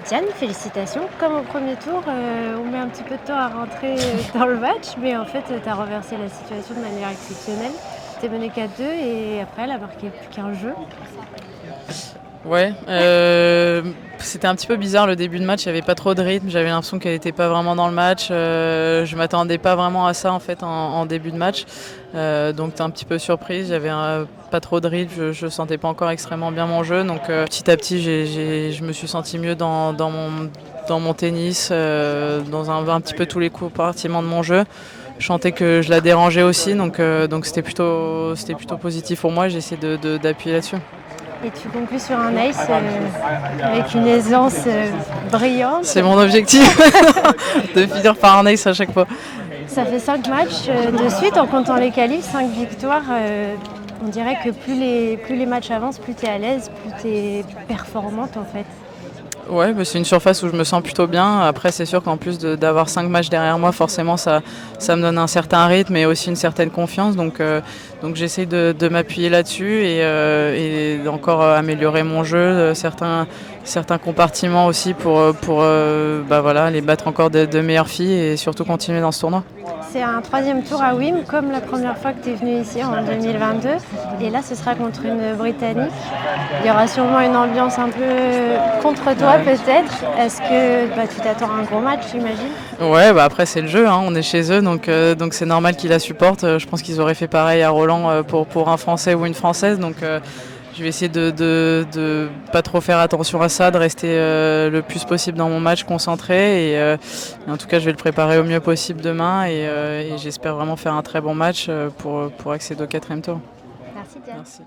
Diane, félicitations. Comme au premier tour, on met un petit peu de temps à rentrer dans le match, mais en fait, tu as renversé la situation de manière exceptionnelle. Tu es menée 4-2 et après, elle a marqué plus qu'un jeu. Ouais, c'était un petit peu bizarre le début de match, il n'y avait pas trop de rythme, j'avais l'impression qu'elle n'était pas vraiment dans le match, je m'attendais pas vraiment à ça en fait en début de match, donc t'es un petit peu surprise, j'avais pas trop de rythme, je sentais pas encore extrêmement bien mon jeu, donc petit à petit je me suis senti mieux dans mon tennis, dans un petit peu tous les compartiments de mon jeu. Je sentais que je la dérangeais aussi, donc c'était plutôt positif pour moi, j'ai essayé d'appuyer là-dessus. Et tu conclus sur un ace avec une aisance brillante. C'est mon objectif de finir par un ace à chaque fois. Ça fait 5 matchs de suite en comptant les qualifs, 5 victoires. On dirait que plus les matchs avancent, plus tu es à l'aise, plus tu es performante en fait. Ouais, bah c'est une surface où je me sens plutôt bien. Après, c'est sûr qu'en plus d'avoir 5 matchs derrière moi, forcément, ça me donne un certain rythme et aussi une certaine confiance. Donc j'essaie de m'appuyer là-dessus et d'encore améliorer mon jeu, certains compartiments aussi pour bah voilà, aller battre encore de meilleures filles et surtout continuer dans ce tournoi. C'est un troisième tour à Wim, comme la première fois que tu es venu ici en 2022. Et là, ce sera contre une Britannique. Il y aura sûrement une ambiance un peu contre toi, peut-être. Est-ce que tu t'attends à un gros match, j'imagine? Ouais, bah après c'est le jeu, hein, on est chez eux, donc c'est normal qu'ils la supportent. Je pense qu'ils auraient fait pareil à Roland pour un Français ou une Française, donc je vais essayer de pas trop faire attention à ça, de rester le plus possible dans mon match concentré et en tout cas je vais le préparer au mieux possible demain et j'espère vraiment faire un très bon match pour accéder au quatrième tour. Merci, Diane. Merci.